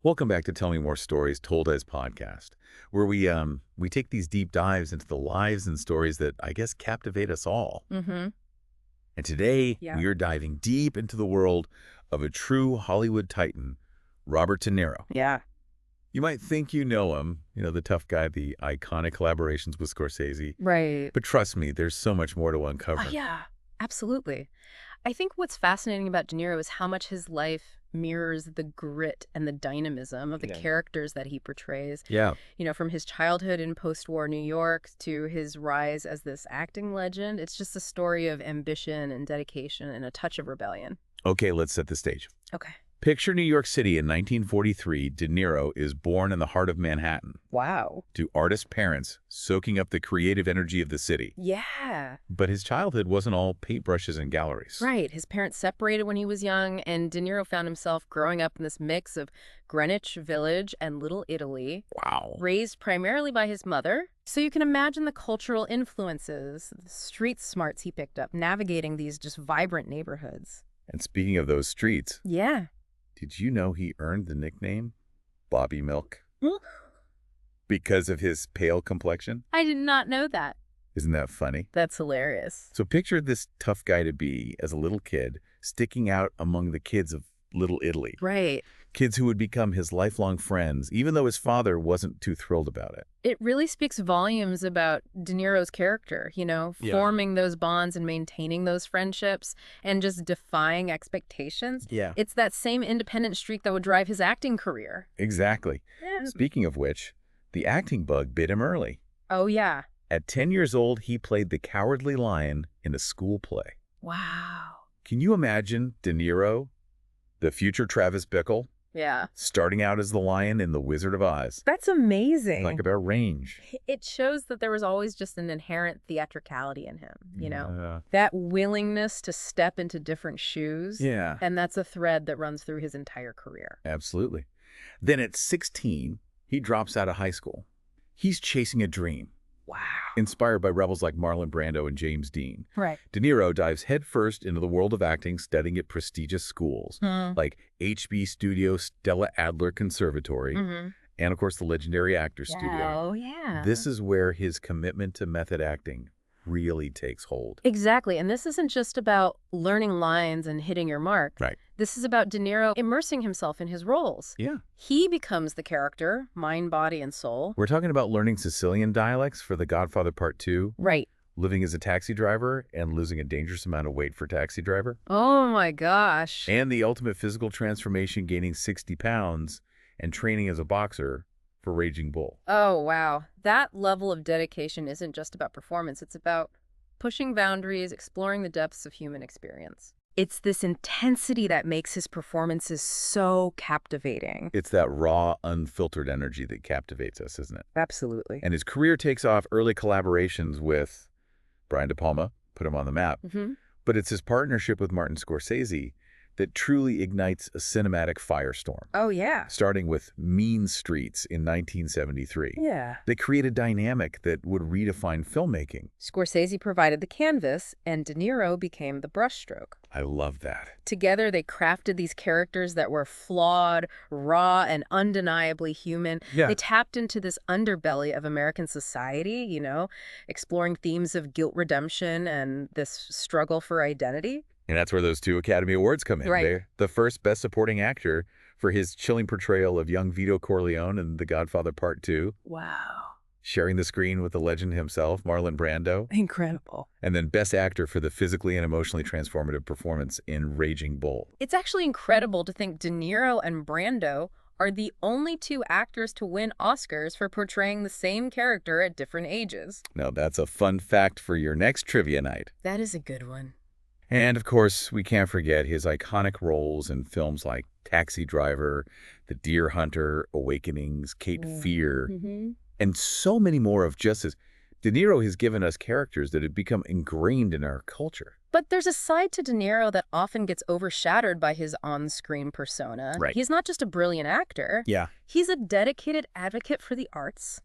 Welcome back to Tell Me More Stories Told as Podcast, where we take these deep dives into the lives and stories that I guess captivate us all. Mm-hmm. And today Yeah. we are diving deep into the world of a true Hollywood titan, Robert De Niro. Yeah. You might think you know him, the tough guy, the iconic collaborations with Scorsese. Right. But trust me, there's so much more to Oh, uncover. yeah, absolutely. I think what's fascinating about De Niro is how much his life mirrors the grit and the dynamism of the Yeah. characters that he portrays. Yeah, From his childhood in post-war New York to his rise as this acting legend, it's just a story of ambition and dedication and a touch of rebellion. okay, let's set the stage. Okay. Picture New York City in 1943. De Niro is born in the heart of Manhattan Wow. to artist parents soaking up the creative energy of the city. Yeah. But his childhood wasn't all paintbrushes and galleries. Right. His parents separated when he was young, and De Niro found himself growing up in this mix of Greenwich Village and Little Italy, Wow. raised primarily by his mother. So you can imagine the cultural influences, the street smarts he picked up, navigating these just vibrant neighborhoods. And speaking of those streets, Yeah. did you know he earned the nickname Bobby Milk because of his pale complexion? I did not know that. Isn't that funny? That's hilarious. So picture this tough guy to be as a little kid, sticking out among the kids of Little Italy. Right. Kids who would become his lifelong friends, even though his father wasn't too thrilled about it. It really speaks volumes about De Niro's character, Yeah. forming those bonds and maintaining those friendships and just defying expectations. Yeah. It's that same independent streak that would drive his acting career. Exactly. Yeah. Speaking of which, the acting bug bit him early. Oh, yeah. At 10 years old, he played the Cowardly Lion in a school play. Wow. Can you imagine De Niro, the future Travis Bickle, Yeah. starting out as the lion in The Wizard of Oz? That's amazing. Talk about range. It shows that there was always just an inherent theatricality in him, Yeah. that willingness to step into different shoes. Yeah, And that's a thread that runs through his entire career. absolutely. Then at 16, he drops out of high school. He's chasing a dream. Wow. Inspired by rebels like Marlon Brando and James Dean, Right. De Niro dives headfirst into the world of acting, studying at prestigious schools like HB Studio Stella Adler Conservatory, Mm-hmm. and of course the legendary Actor Studio. Oh, yeah. This is where his commitment to method acting really takes hold. Exactly. And this isn't just about learning lines and hitting your mark. Right. This is about De Niro immersing himself in his roles. Yeah. He becomes the character, mind, body, and soul. We're talking about learning Sicilian dialects for The Godfather Part 2, Right. living as a taxi driver and losing a dangerous amount of weight for Taxi Driver, Oh, my gosh. and the ultimate physical transformation, gaining 60 pounds and training as a boxer for Raging Bull. Oh, wow. That level of dedication isn't just about performance. It's about pushing boundaries, exploring the depths of human experience. It's this intensity that makes his performances so captivating. It's that raw, unfiltered energy that captivates us, isn't it? Absolutely. And his career takes off. Early collaborations with Brian De Palma put him on the map. Mm-hmm. But it's his partnership with Martin Scorsese that truly ignites a cinematic firestorm, Oh, yeah. starting with Mean Streets in 1973. Yeah. They create a dynamic that would redefine filmmaking. Scorsese provided the canvas, and De Niro became the brushstroke. I love that. Together, they crafted these characters that were flawed, raw, and undeniably human. Yeah. They tapped into this underbelly of American society, exploring themes of guilt redemption and this struggle for identity. And that's where those 2 Academy Awards come in. Right. They're the first Best Supporting Actor for his chilling portrayal of young Vito Corleone in The Godfather Part 2, Wow. sharing the screen with the legend himself, Marlon Brando, Incredible. and then Best Actor for the physically and emotionally transformative performance in Raging Bull. It's actually incredible to think De Niro and Brando are the only 2 actors to win Oscars for portraying the same character at different ages. Now, that's a fun fact for your next trivia night. That is a good one. And, of course, we can't forget his iconic roles in films like Taxi Driver, The Deer Hunter, Awakenings, Cape Fear, Mm-hmm. and so many more of just his. De Niro has given us characters that have become ingrained in our culture. But there's a side to De Niro that often gets overshadowed by his on-screen persona. Right. He's not just a brilliant actor. Yeah. He's a dedicated advocate for the arts,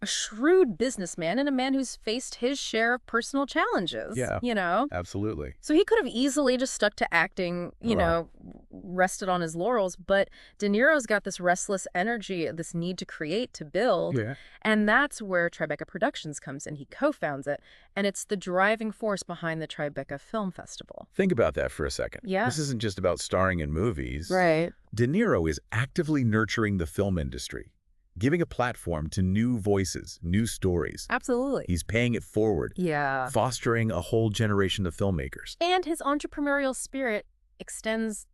a a shrewd businessman and a man who's faced his share of personal challenges, Yeah, you know? absolutely. So he could have easily just stuck to acting, Right. rested on his laurels, but De Niro's got this restless energy, this need to create, to build, Yeah. and that's where Tribeca Productions comes in. He co-founds it, and it's the driving force behind the Tribeca Film Festival. Think about that for a second. Yeah. This isn't just about starring in movies. Right. De Niro is actively nurturing the film industry, giving a platform to new voices, new stories. Absolutely. He's paying it forward, Yeah. fostering a whole generation of filmmakers. And his entrepreneurial spirit extends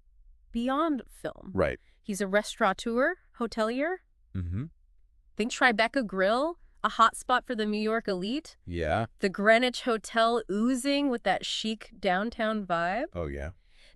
beyond film. Right. He's a restaurateur, hotelier. Mm-hmm. Think Tribeca Grill, a hotspot for the New York elite. Yeah. The Greenwich Hotel oozing with that chic downtown vibe. Oh, yeah.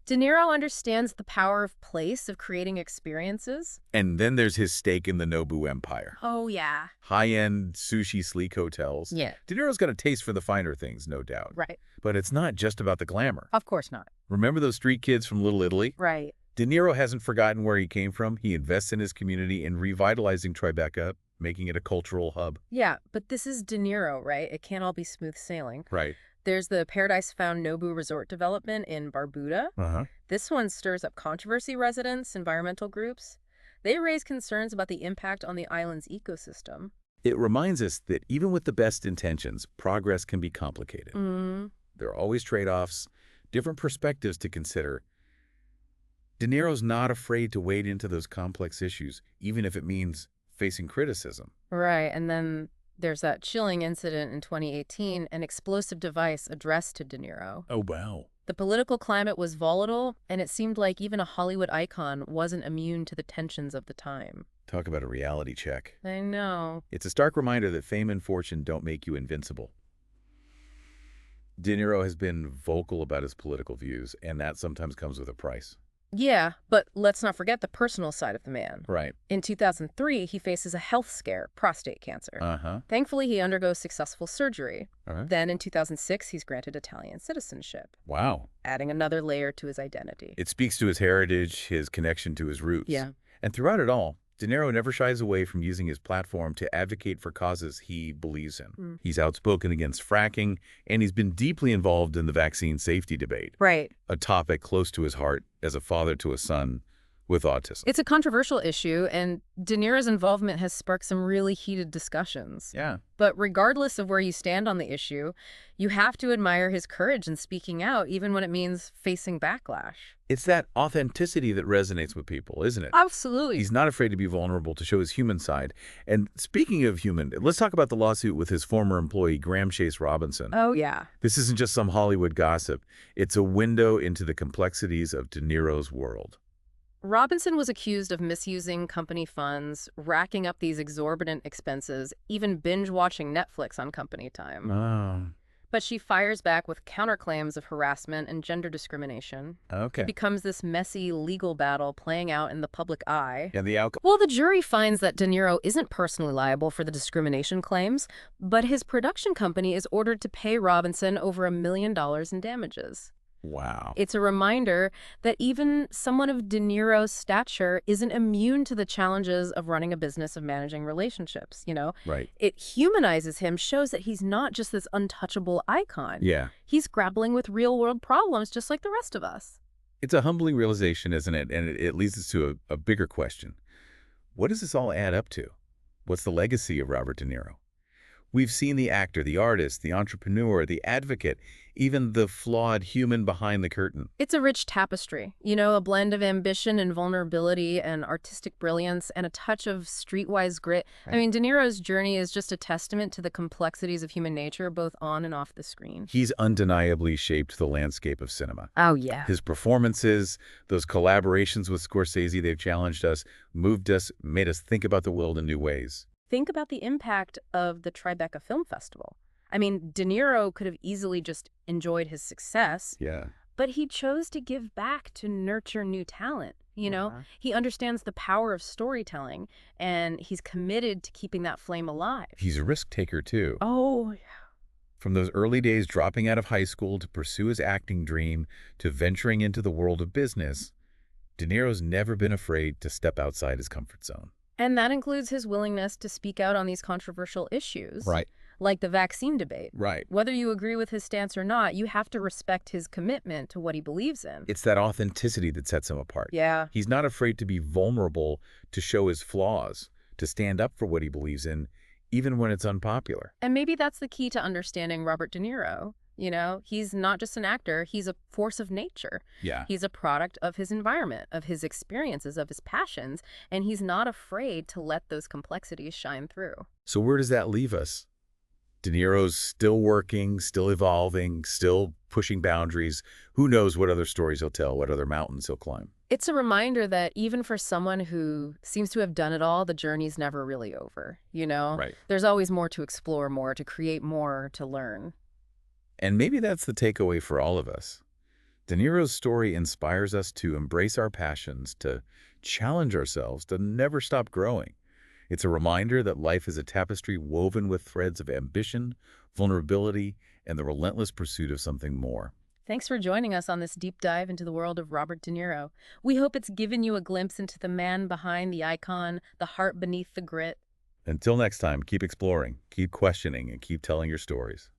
De Niro understands the power of place, of creating experiences. And then there's his stake in the Nobu Empire. Oh, yeah. High-end, sushi sleek hotels. Yeah. De Niro's got a taste for the finer things, no doubt. Right. But it's not just about the glamour. Of course not. Remember those street kids from Little Italy? Right. De Niro hasn't forgotten where he came from. He invests in his community in revitalizing Tribeca, making it a cultural hub. Yeah, but this is De Niro, right? It can't all be smooth sailing. Right. There's the Paradise Found Nobu Resort development in Barbuda. Uh-huh. This one stirs up controversy. Residents, environmental groups. They raise concerns about the impact on the island's ecosystem. It reminds us that even with the best intentions, progress can be complicated. Mm. There are always trade-offs, different perspectives to consider. De Niro's not afraid to wade into those complex issues, even if it means facing criticism. Right, and then there's that chilling incident in 2018, an explosive device addressed to De Niro. Oh, wow. The political climate was volatile, and it seemed like even a Hollywood icon wasn't immune to the tensions of the time. Talk about a reality check. I know. It's a stark reminder that fame and fortune don't make you invincible. De Niro has been vocal about his political views, and that sometimes comes with a price. Yeah, but let's not forget the personal side of the man. Right. In 2003, he faces a health scare, prostate cancer. Uh-huh. Thankfully, he undergoes successful surgery. Uh-huh. Then in 2006, he's granted Italian citizenship, Wow. adding another layer to his identity. It speaks to his heritage, his connection to his roots. Yeah. And throughout it all, De Niro never shies away from using his platform to advocate for causes he believes in. Mm. He's outspoken against fracking, and he's been deeply involved in the vaccine safety debate, Right. a topic close to his heart as a father to a son with autism. It's a controversial issue, and De Niro's involvement has sparked some really heated discussions. Yeah. But regardless of where you stand on the issue, you have to admire his courage in speaking out, even when it means facing backlash. It's that authenticity that resonates with people, isn't it? Absolutely. He's not afraid to be vulnerable, to show his human side. And speaking of human, let's talk about the lawsuit with his former employee, Graham Chase Robinson. Oh, yeah. This isn't just some Hollywood gossip. It's a window into the complexities of De Niro's world. Robinson was accused of misusing company funds, racking up these exorbitant expenses, even binge-watching Netflix on company time. Oh, But she fires back with counterclaims of harassment and gender discrimination. okay. It becomes this messy legal battle playing out in the public eye. And the outcome? Well, the jury finds that De Niro isn't personally liable for the discrimination claims, but his production company is ordered to pay Robinson over $1 million in damages. Wow. It's a reminder that even someone of De Niro's stature isn't immune to the challenges of running a business, of managing relationships, Right. It humanizes him, shows that he's not just this untouchable icon. Yeah. He's grappling with real-world problems just like the rest of us. It's a humbling realization, isn't it? And it leads us to a bigger question. What does this all add up to? What's the legacy of Robert De Niro? We've seen the actor, the artist, the entrepreneur, the advocate, even the flawed human behind the curtain. It's a rich tapestry, a blend of ambition and vulnerability and artistic brilliance and a touch of streetwise grit. Right. I mean, De Niro's journey is just a testament to the complexities of human nature, both on and off the screen. He's undeniably shaped the landscape of cinema. Oh, yeah. His performances, those collaborations with Scorsese, they've challenged us, moved us, made us think about the world in new ways. Think about the impact of the Tribeca Film Festival. I mean, De Niro could have easily just enjoyed his success, Yeah. but he chose to give back to nurture new talent. He understands the power of storytelling, and he's committed to keeping that flame alive. He's a risk taker, too. Oh, yeah. From those early days dropping out of high school to pursue his acting dream to venturing into the world of business, De Niro's never been afraid to step outside his comfort zone. And that includes his willingness to speak out on these controversial issues, Right. like the vaccine debate. Right. Whether you agree with his stance or not, you have to respect his commitment to what he believes in. It's that authenticity that sets him apart. Yeah. He's not afraid to be vulnerable, to show his flaws, to stand up for what he believes in, even when it's unpopular. And maybe that's the key to understanding Robert De Niro. You know, he's not just an actor, he's a force of nature. Yeah. He's a product of his environment, of his experiences, of his passions, and he's not afraid to let those complexities shine through. So where does that leave us? De Niro's still working, still evolving, still pushing boundaries. Who knows what other stories he'll tell, what other mountains he'll climb. It's a reminder that even for someone who seems to have done it all, the journey's never really over, you know? Right. There's always more to explore, more to create, more to learn. And maybe that's the takeaway for all of us. De Niro's story inspires us to embrace our passions, to challenge ourselves, to never stop growing. It's a reminder that life is a tapestry woven with threads of ambition, vulnerability, and the relentless pursuit of something more. Thanks for joining us on this deep dive into the world of Robert De Niro. We hope it's given you a glimpse into the man behind the icon, the heart beneath the grit. Until next time, keep exploring, keep questioning, and keep telling your stories.